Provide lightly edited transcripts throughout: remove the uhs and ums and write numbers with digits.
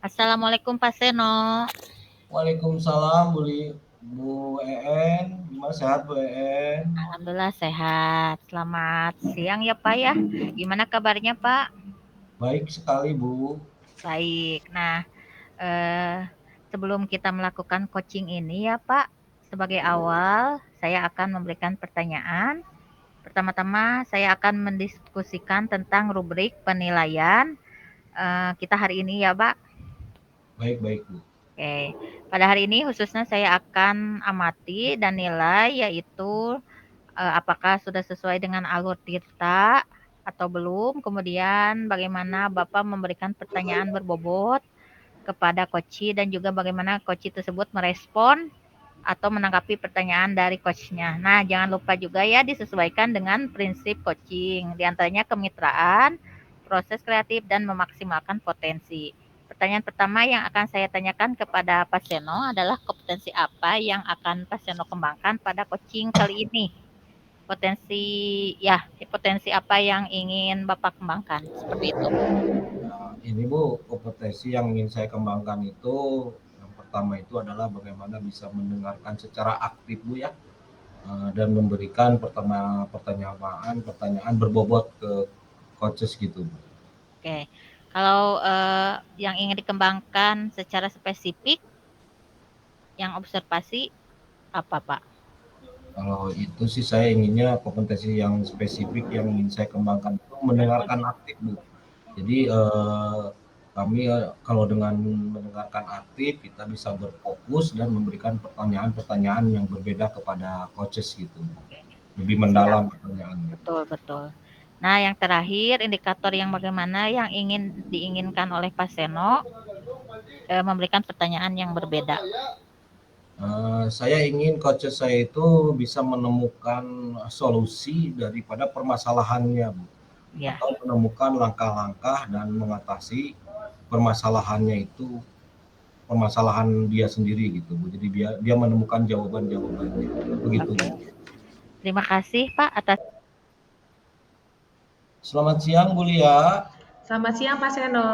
Assalamualaikum Pak Seno. Waalaikumsalam Bu EN, gimana sehat Bu EN? Alhamdulillah sehat. Selamat siang ya Pak ya. Gimana kabarnya Pak? Baik sekali Bu. Baik. Nah, eh, sebelum kita melakukan coaching ini ya Pak, sebagai awal saya akan memberikan pertanyaan. Pertama-tama saya akan mendiskusikan tentang rubrik penilaian kita hari ini ya Pak. Baik Bu. Oke, pada hari ini khususnya saya akan amati dan nilai yaitu apakah sudah sesuai dengan alur tirta atau belum? Kemudian bagaimana Bapak memberikan pertanyaan berbobot kepada coach dan juga bagaimana coach tersebut merespon atau menanggapi pertanyaan dari coachnya. Nah, jangan lupa juga ya disesuaikan dengan prinsip coaching, diantaranya kemitraan, proses kreatif, dan memaksimalkan potensi. Pertanyaan pertama yang akan saya tanyakan kepada Pak Seno adalah kompetensi apa yang akan Pak Seno kembangkan pada coaching kali ini? Potensi ya, potensi apa yang ingin Bapak kembangkan? Seperti itu. Nah, ini Bu, kompetensi yang ingin saya kembangkan itu yang pertama itu adalah bagaimana bisa mendengarkan secara aktif Bu ya, dan memberikan pertanyaan berbobot ke coaches gitu Bu. Oke. Kalau yang ingin dikembangkan secara spesifik, yang observasi apa, Pak? Kalau itu sih saya inginnya kompetensi yang spesifik yang ingin saya kembangkan itu mendengarkan aktif Bu. Jadi kami kalau dengan mendengarkan aktif kita bisa berfokus dan memberikan pertanyaan-pertanyaan yang berbeda kepada coaches gitu. Oke. Lebih Siap. mendalam pertanyaannya. Betul, betul. Nah, yang terakhir indikator yang bagaimana yang ingin diinginkan oleh Pak Seno memberikan pertanyaan yang berbeda. Saya ingin coaches saya itu bisa menemukan solusi daripada permasalahannya, Bu. Ya. Atau menemukan langkah-langkah dan mengatasi permasalahannya itu permasalahan dia sendiri gitu Bu. Jadi dia menemukan jawaban-jawabannya. Begitu Oke. Bu. Terima kasih Pak atas. Selamat siang Bu Lia. Selamat siang Pak Seno.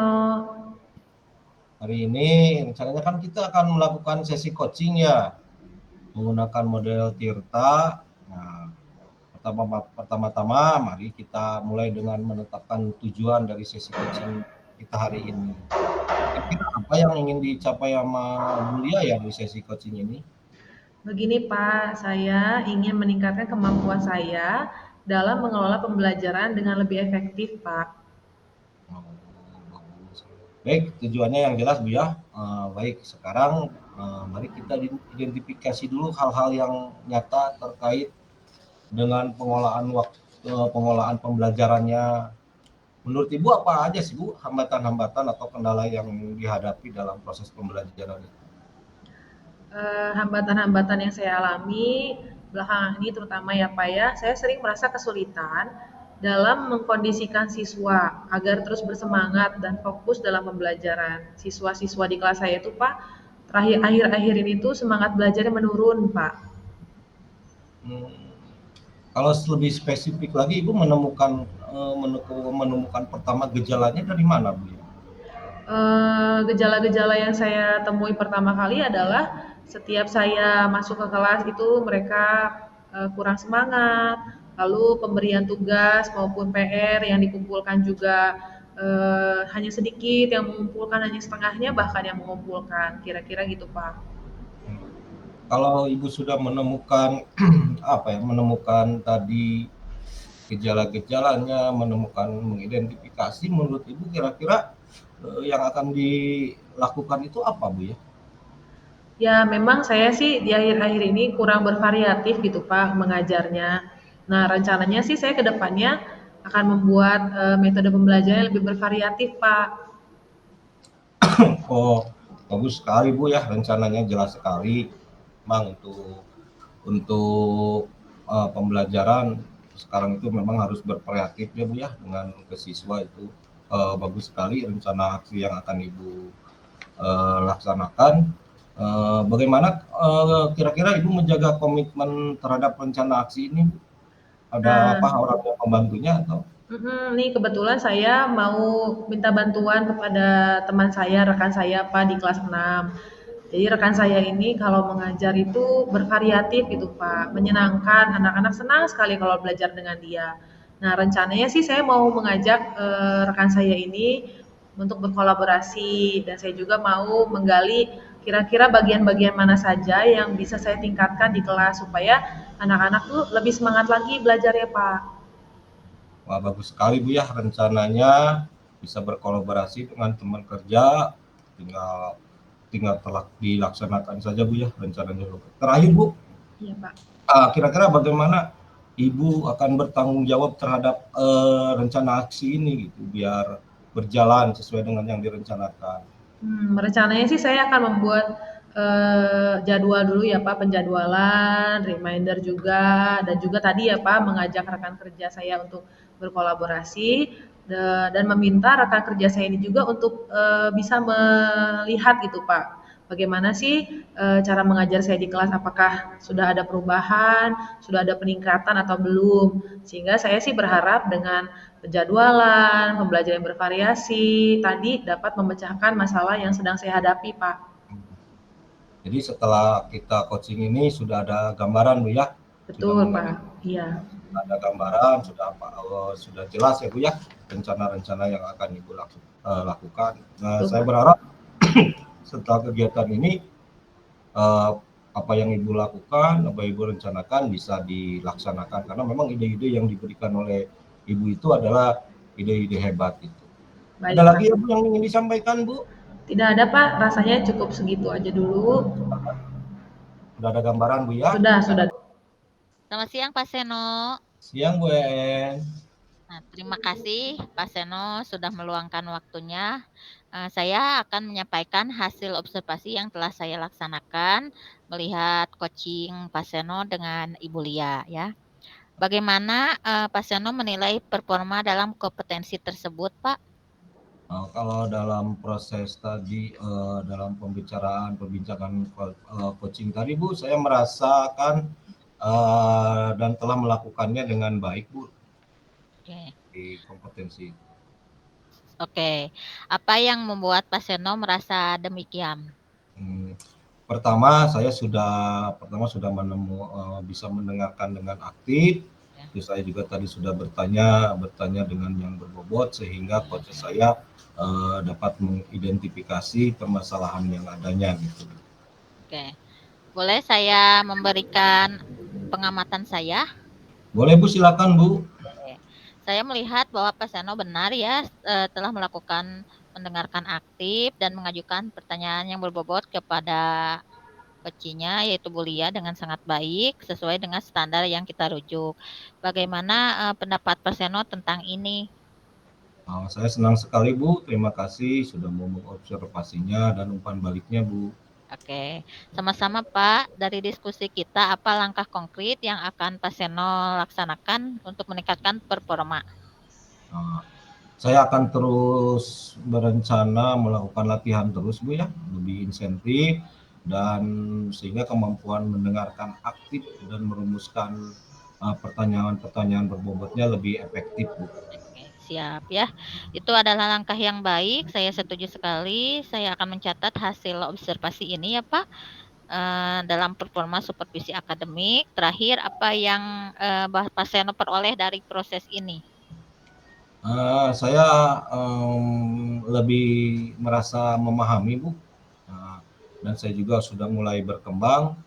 Hari ini rencananya kan kita akan melakukan sesi coaching ya. Menggunakan model Tirta. Nah, pertama-tama mari kita mulai dengan menetapkan tujuan dari sesi coaching kita hari ini. Kira-kira apa yang ingin dicapai sama Bu Lia ya di sesi coaching ini? Begini Pak, saya ingin meningkatkan kemampuan saya dalam mengelola pembelajaran dengan lebih efektif Pak. Oh, bagus. Baik, tujuannya yang jelas Bu ya. Baik, sekarang mari kita identifikasi dulu hal-hal yang nyata terkait dengan pengolahan pembelajarannya. Menurut Ibu apa aja sih Bu hambatan-hambatan atau kendala yang dihadapi dalam proses pembelajaran itu? Hambatan-hambatan yang saya alami belakangan ini terutama ya Pak ya, saya sering merasa kesulitan dalam mengkondisikan siswa agar terus bersemangat dan fokus dalam pembelajaran. Siswa-siswa di kelas saya itu Pak, terakhir akhir-akhir ini tuh semangat belajarnya menurun Pak. Hmm, kalau lebih spesifik lagi, Ibu menemukan pertama gejalanya dari mana, Bu? Gejala-gejala yang saya temui pertama kali adalah setiap saya masuk ke kelas itu mereka kurang semangat, lalu pemberian tugas maupun PR yang dikumpulkan juga hanya sedikit, yang mengumpulkan hanya setengahnya, bahkan yang mengumpulkan, kira-kira gitu Pak. Kalau Ibu sudah menemukan menemukan tadi gejala-gejalanya, mengidentifikasi, menurut Ibu kira-kira yang akan dilakukan itu apa, Bu ya? Ya, memang saya sih di akhir-akhir ini kurang bervariatif gitu Pak mengajarnya. Nah, rencananya sih saya ke depannya akan membuat metode pembelajaran yang lebih bervariatif Pak. Oh, bagus sekali Bu ya, rencananya jelas sekali, Bang, untuk pembelajaran sekarang itu memang harus berkreatif ya Bu ya dengan ke siswa itu. Bagus sekali rencana aksi yang akan Ibu laksanakan. Bagaimana kira-kira Ibu menjaga komitmen terhadap rencana aksi ini? Ada Nah, apa orang yang membantunya atau? Nih kebetulan saya mau minta bantuan kepada teman saya, rekan saya Pak di kelas 6. Jadi rekan saya ini kalau mengajar itu bervariatif gitu Pak, menyenangkan, anak-anak senang sekali kalau belajar dengan dia. Nah rencananya sih saya mau mengajak rekan saya ini untuk berkolaborasi dan saya juga mau menggali kira-kira bagian-bagian mana saja yang bisa saya tingkatkan di kelas supaya anak-anak tuh lebih semangat lagi belajar ya Pak. Wah, bagus sekali Bu ya, rencananya bisa berkolaborasi dengan teman kerja, tinggal tinggal telah dilaksanakan saja Bu ya rencananya. Terakhir Bu, Iya Pak. kira-kira bagaimana Ibu akan bertanggung jawab terhadap rencana aksi ini gitu biar berjalan sesuai dengan yang direncanakan. Rencananya sih saya akan membuat jadwal dulu ya Pak, penjadwalan, reminder juga, dan juga tadi ya Pak mengajak rekan kerja saya untuk berkolaborasi dan meminta rekan kerja saya ini juga untuk bisa melihat gitu Pak, bagaimana sih cara mengajar saya di kelas, apakah sudah ada perubahan, sudah ada peningkatan atau belum, sehingga saya sih berharap dengan penjadwalan, pembelajaran yang bervariasi, tadi dapat memecahkan masalah yang sedang saya hadapi, Pak. Jadi setelah kita coaching ini sudah ada gambaran Bu ya, sudah Betul, Pak. Iya. ada gambaran, sudah jelas ya Bu ya rencana-rencana yang akan Ibu lakukan. Nah, Betul, saya Pak. berharap setelah kegiatan ini apa yang Ibu lakukan, apa Ibu rencanakan bisa dilaksanakan karena memang ide-ide yang diberikan oleh Ibu itu adalah ide-ide hebat gitu. Ada Baik, Pak. lagi ya Bu yang ingin disampaikan Bu? Tidak ada, Pak. Rasanya cukup segitu aja dulu. Sudah ada gambaran Bu ya? Sudah. Selamat siang Pak Seno. Siang Bu En. Nah, terima kasih Pak Seno sudah meluangkan waktunya. Saya akan menyampaikan hasil observasi yang telah saya laksanakan melihat coaching Pak Seno dengan Ibu Lia ya. Bagaimana Pak Seno menilai performa dalam kompetensi tersebut, Pak? Kalau dalam proses tadi dalam perbincangan coaching tadi Bu, saya merasakan dan telah melakukannya dengan baik Bu Oke. di kompetensi. Oke. Apa yang membuat Pak Seno merasa demikian? Pertama sudah bisa mendengarkan dengan aktif. Terus saya juga tadi sudah bertanya dengan yang berbobot sehingga coach saya dapat mengidentifikasi permasalahan yang adanya gitu. Oke. Boleh saya memberikan pengamatan saya? Boleh Bu, silakan Bu. Saya melihat bahwa Pak Seno benar ya telah melakukan mendengarkan aktif dan mengajukan pertanyaan yang berbobot kepada coachnya yaitu Bu Lia dengan sangat baik sesuai dengan standar yang kita rujuk. Bagaimana pendapat Pak Seno tentang ini? Saya senang sekali Bu, terima kasih sudah mau mengobservasinya dan umpan baliknya Bu. Oke, sama-sama Pak. Dari diskusi kita, apa langkah konkret yang akan Pak Seno laksanakan untuk meningkatkan performa? Saya akan terus berencana melakukan latihan terus Bu ya, lebih insentif dan sehingga kemampuan mendengarkan aktif dan merumuskan pertanyaan-pertanyaan berbobotnya lebih efektif Bu. Oke, siap ya. Itu adalah langkah yang baik. Saya setuju sekali. Saya akan mencatat hasil observasi ini ya Pak. Dalam performa supervisi akademik. Terakhir, apa yang Pak Seno peroleh dari proses ini? Saya lebih merasa memahami Bu, dan saya juga sudah mulai berkembang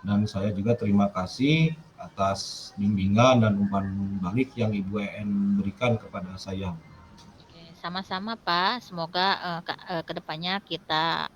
dan saya juga terima kasih atas bimbingan dan umpan balik yang Ibu EN berikan kepada saya. Oke, sama-sama Pak. Semoga kedepannya kita